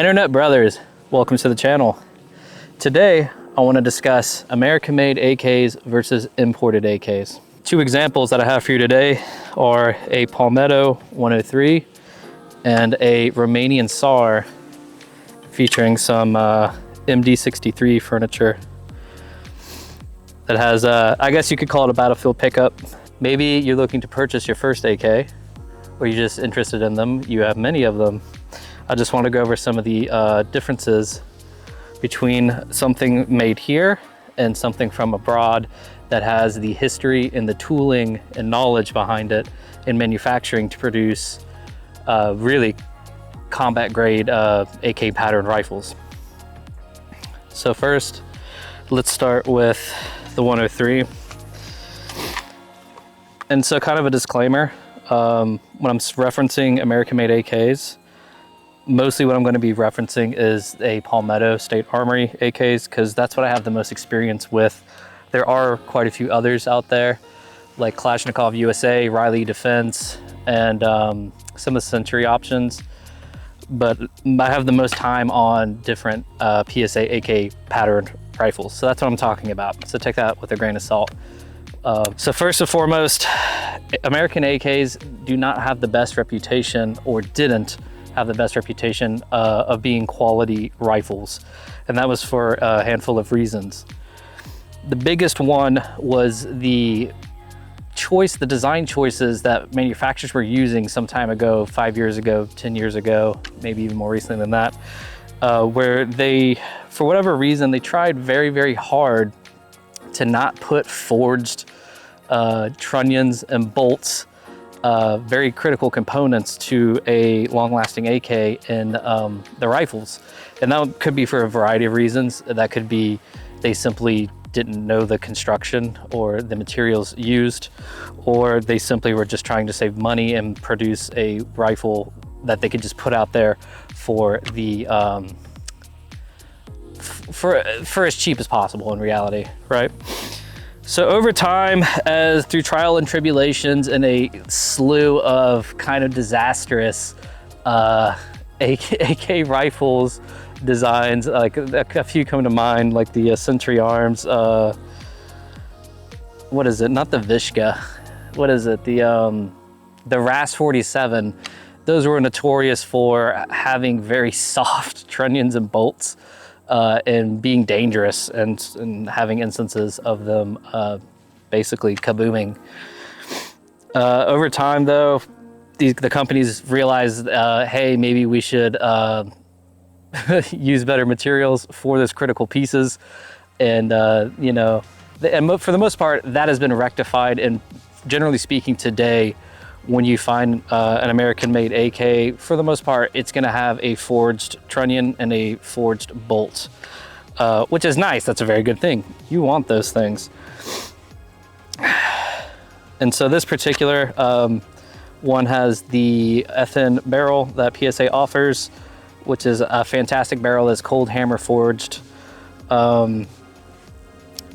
Internet brothers, welcome to the channel. Today, I want to discuss American-made AKs versus imported AKs. Two examples that I have for you today are a Palmetto 103 and a Romanian SAR featuring some MD63 furniture that has, I guess you could call it a battlefield pickup. Maybe you're looking to purchase your first AK, or you're just interested in them. You have many of them. I just want to go over some of the differences between something made here and something from abroad that has the history and the tooling and knowledge behind it in manufacturing to produce really combat grade AK pattern rifles. So first, let's start with the 103. And so kind of a disclaimer, when I'm referencing American-made AKs, mostly what I'm going to be referencing is a Palmetto State Armory AKs, because that's what I have the most experience with. There are quite a few others out there, like Kalashnikov USA, Riley Defense, and some of the Century options. But I have the most time on different PSA AK patterned rifles. So that's what I'm talking about. So take that with a grain of salt. So first and foremost, American AKs do not have the best reputation, or didn't have the best reputation of being quality rifles. And that was for a handful of reasons. The biggest one was the design choices that manufacturers were using some time ago, 5 years ago, 10 years ago, maybe even more recently than that, where they, for whatever reason, they tried very, very hard to not put forged trunnions and bolts, very critical components to a long-lasting AK in the rifles. And that could be for a variety of reasons. That could be they simply didn't know the construction or the materials used, or they simply were just trying to save money and produce a rifle that they could just put out there for the for as cheap as possible in reality, right? So over time, as through trial and tribulations and a slew of kind of disastrous AK rifles designs, like a few come to mind, like the Century Arms, what is it? Not the Vishka. What is it? The RAS 47. Those were notorious for having very soft trunnions and bolts, and being dangerous, and having instances of them basically kabooming. Over time though, the companies realized, hey, maybe we should use better materials for those critical pieces. And you know, and for the most part, that has been rectified. And generally speaking today, when you find an American-made AK, for the most part, it's going to have a forged trunnion and a forged bolt, which is nice. That's a very good thing. You want those things. And so this particular one has the FN barrel that PSA offers, which is a fantastic barrel that's cold hammer forged.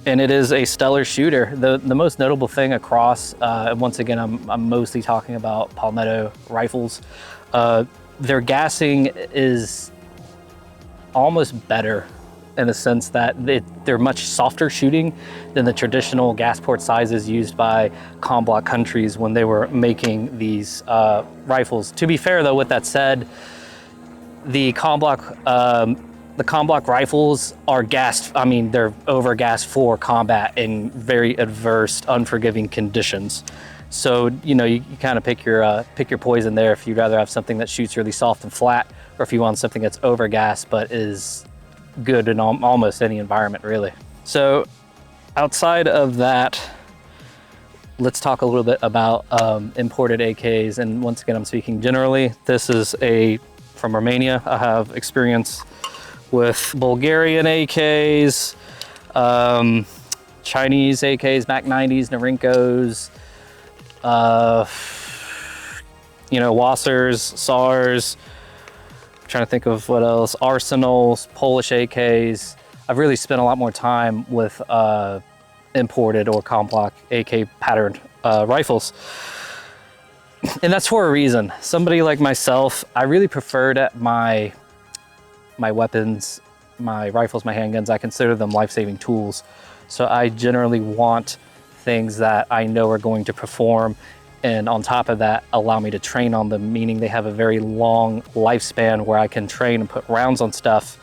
And it is a stellar shooter. The most notable thing across, once again, I'm mostly talking about Palmetto rifles. Their gassing is almost better in the sense that they're much softer shooting than the traditional gas port sizes used by Combloc countries when they were making these rifles. To be fair though, with that said, the Combloc rifles are gassed, I mean, they're over gassed for combat in very adverse, unforgiving conditions. So, you know, you kind of pick your poison there if you'd rather have something that shoots really soft and flat, or if you want something that's over gassed but is good in almost any environment, really. So outside of that, let's talk a little bit about imported AKs. And once again, I'm speaking generally. This is from Romania. I have experience with Bulgarian AKs, Chinese AKs, Mac 90s, Narinkos, you know, Wassers, SARs. I'm trying to think of what else. Arsenals, Polish AKs. I've really spent a lot more time with imported or Combloc AK patterned rifles. And that's for a reason. Somebody like myself, I really prefer that my my weapons, my rifles, my handguns, I consider them life-saving tools. So I generally want things that I know are going to perform, and on top of that, allow me to train on them, meaning they have a very long lifespan where I can train and put rounds on stuff,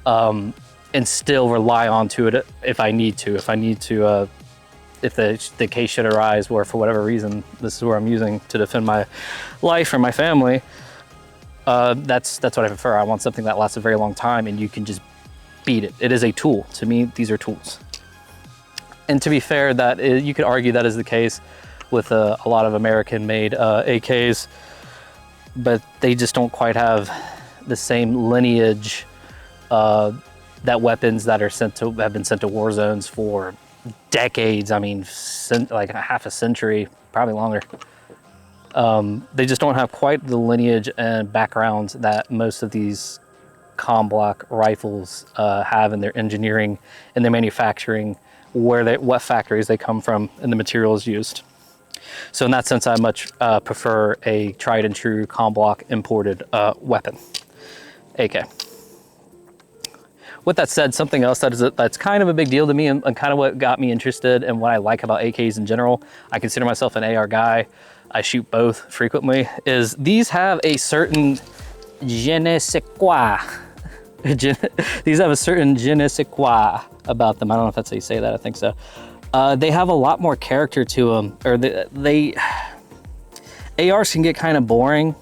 and still rely onto it if I need to. If the case should arise where, for whatever reason, this is where I'm using to defend my life or my family, that's what I prefer. I want something that lasts a very long time and you can just beat it. It is a tool. To me, these are tools. And to be fair, you could argue that is the case with a lot of American-made AKs, but they just don't quite have the same lineage that weapons that have been sent to war zones for decades. I mean, like half a century, probably longer. They just don't have quite the lineage and background that most of these Combloc rifles have in their engineering and their manufacturing, what factories they come from and the materials used. So in that sense, I much prefer a tried and true Combloc imported weapon, AK. With that said, something else that's kind of a big deal to me and kind of what got me interested and what I like about AKs in general, I consider myself an AR guy, I shoot both frequently, is these have a certain je ne sais quoi. These have a certain je ne sais quoi about them. I don't know if that's how you say that, I think so. They have a lot more character to them, or ARs can get kind of boring,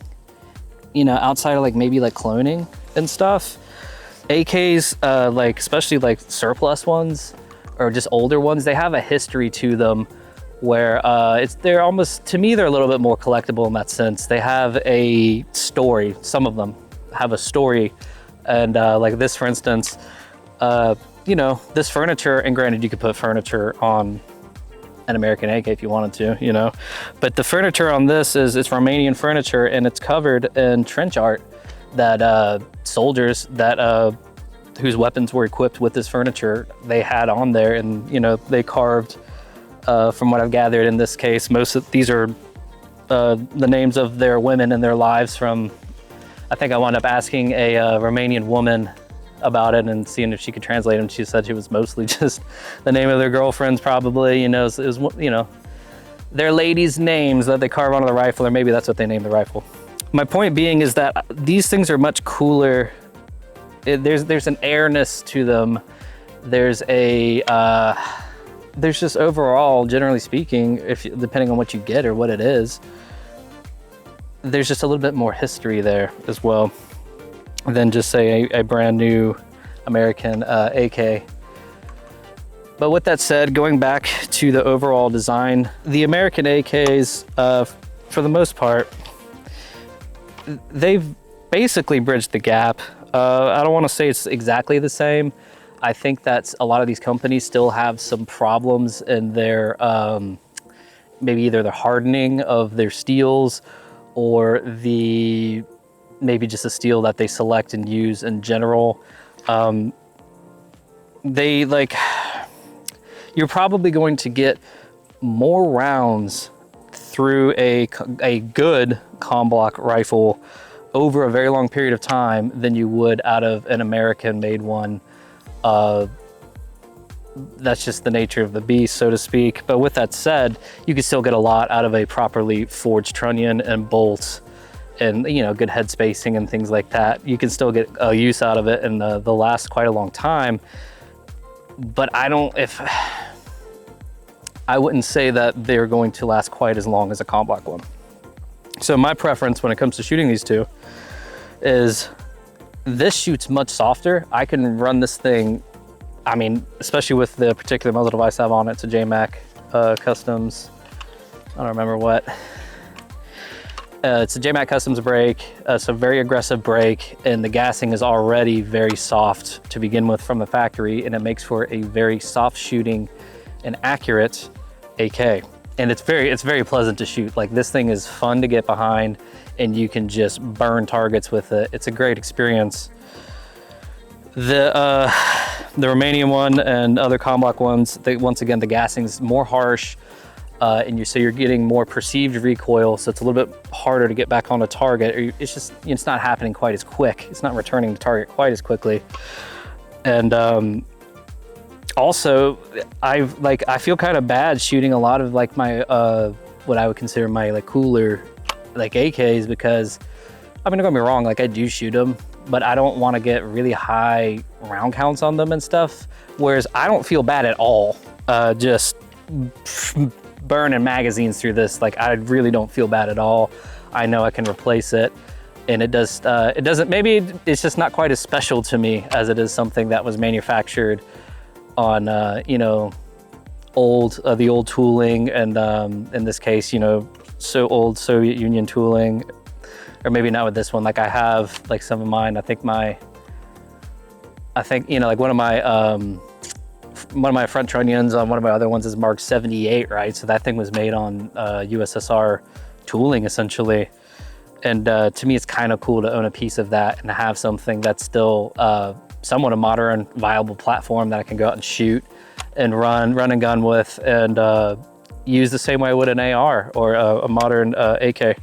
you know, outside of like maybe like cloning and stuff. AKs, like especially like surplus ones or just older ones, they have a history to them where they're almost, to me, they're a little bit more collectible in that sense. They have a story. Some of them have a story, and like this, for instance, you know, this furniture, and granted, you could put furniture on an American AK if you wanted to, you know, but the furniture on this it's Romanian furniture, and it's covered in trench art that soldiers whose weapons were equipped with this furniture, they had on there, and you know, they carved, from what I've gathered in this case, most of these are the names of their women and their lives from, I think I wound up asking a Romanian woman about it and seeing if she could translate them. She said it was mostly just the name of their girlfriends, probably, you know, it was, you know, their ladies' names that they carve onto the rifle, or maybe that's what they named the rifle. My point being is that these things are much cooler. There's an airness to them. There's just overall, generally speaking, depending on what you get or what it is, there's just a little bit more history there as well than just say a brand new American AK. But with that said, going back to the overall design, the American AKs, for the most part, they've basically bridged the gap. I don't want to say it's exactly the same. I think that a lot of these companies still have some problems in their, maybe either the hardening of their steels or maybe just the steel that they select and use in general. You're probably going to get more rounds through a good Combloc rifle over a very long period of time than you would out of an American-made one. That's just the nature of the beast, so to speak. But with that said, you can still get a lot out of a properly forged trunnion and bolts and, you know, good head spacing and things like that. You can still get a use out of it, and they'll last quite a long time. But I wouldn't say that they're going to last quite as long as a Combloc one. So my preference when it comes to shooting these two is this shoots much softer. I can run this thing, I mean, especially with the particular muzzle device I have on it. It's a JMac Customs, I don't remember what. It's a JMac Customs brake. It's a very aggressive brake, and the gassing is already very soft to begin with from the factory, and it makes for a very soft shooting and accurate AK. And it's very pleasant to shoot. Like, this thing is fun to get behind, and you can just burn targets with it. It's a great experience. The Romanian one and other Combloc ones, once again, the gassing is more harsh. so you're getting more perceived recoil, so it's a little bit harder to get back on a target, or it's just, it's not happening quite as quick. It's not returning the target quite as quickly. And also, I feel kind of bad shooting a lot of like my what I would consider my like cooler like AKs, because I mean, don't get me wrong, like I do shoot them, but I don't want to get really high round counts on them and stuff. Whereas I don't feel bad at all, just burning magazines through this. Like I really don't feel bad at all. I know I can replace it, and it doesn't, maybe it's just not quite as special to me as it is something that was manufactured on, you know, the old tooling, and in this case, you know, so old Soviet Union tooling. Or maybe not with this one. Like I have like some of mine, I think, you know, like one of my front trunnions on one of my other ones is marked 78, right? So that thing was made on USSR tooling essentially. And to me, it's kind of cool to own a piece of that and have something that's still somewhat a modern, viable platform that I can go out and shoot and run and gun with, and use the same way I would an AR or a modern AK.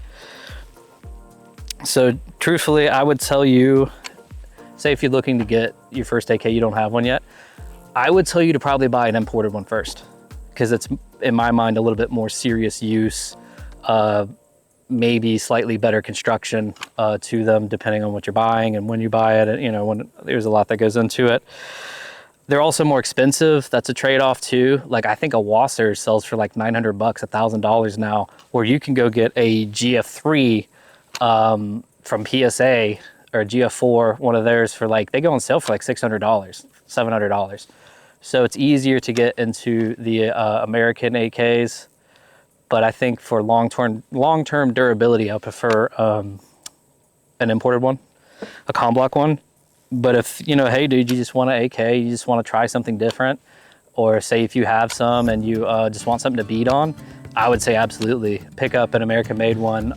So truthfully, I would tell you, say if you're looking to get your first AK, you don't have one yet, I would tell you to probably buy an imported one first, because it's, in my mind, a little bit more serious use, maybe slightly better construction to them, depending on what you're buying and when you buy it. And, you know, there's a lot that goes into it. They're also more expensive. That's a trade-off too. Like I think a Wasser sells for like $900, $1,000 now, where you can go get a GF3 from PSA, or a GF4, one of theirs, for like, they go on sale for like $600, $700. So it's easier to get into the American AKs, but I think for long-term durability, I prefer an imported one, a Combloc one. But if, you know, hey dude, you just want an AK, you just want to try something different, or say if you have some and you just want something to beat on, I would say absolutely pick up an American-made one.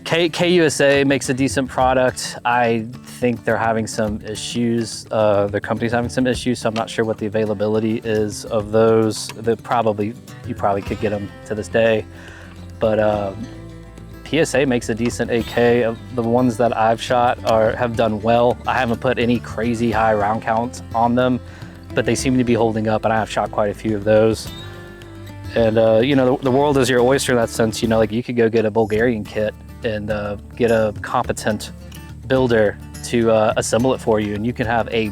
KUSA makes a decent product. I think they're having some issues. Their company's having some issues, so I'm not sure what the availability is of those. You probably could get them to this day, but PSA makes a decent AK. The ones that I've shot have done well. I haven't put any crazy high round counts on them, but they seem to be holding up, and I have shot quite a few of those. And you know, the world is your oyster in that sense. You know, like you could go get a Bulgarian kit and get a competent builder to assemble it for you, and you can have a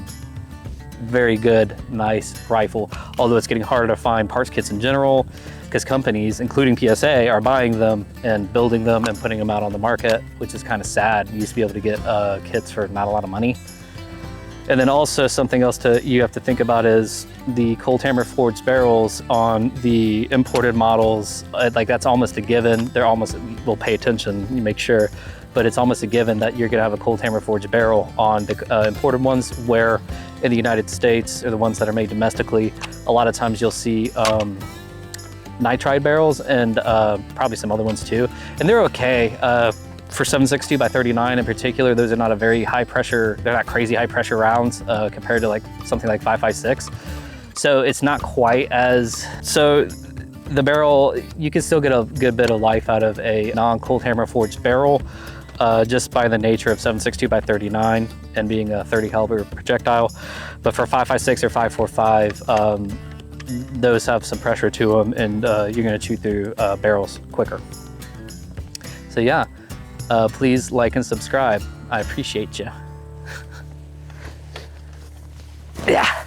very good, nice rifle. Although it's getting harder to find parts kits in general, because companies, including PSA, are buying them and building them and putting them out on the market, which is kind of sad. You used to be able to get kits for not a lot of money. And then also something else you have to think about is the cold hammer forged barrels on the imported models. Like that's almost a given. We'll pay attention, you make sure, but it's almost a given that you're gonna have a cold hammer forged barrel on the imported ones, where in the United States, or the ones that are made domestically, a lot of times you'll see nitride barrels, and probably some other ones too. And they're okay. For 7.62 by 39 in particular, those are not a very high pressure, they're not crazy high pressure rounds compared to like something like 5.56. So it's not quite as, so the barrel, you can still get a good bit of life out of a non-cold hammer forged barrel, just by the nature of 7.62 by 39 and being a 30 caliber projectile. But for 5.56 or 5.45, those have some pressure to them, and you're gonna chew through barrels quicker. So yeah. Please like and subscribe. I appreciate you. Yeah.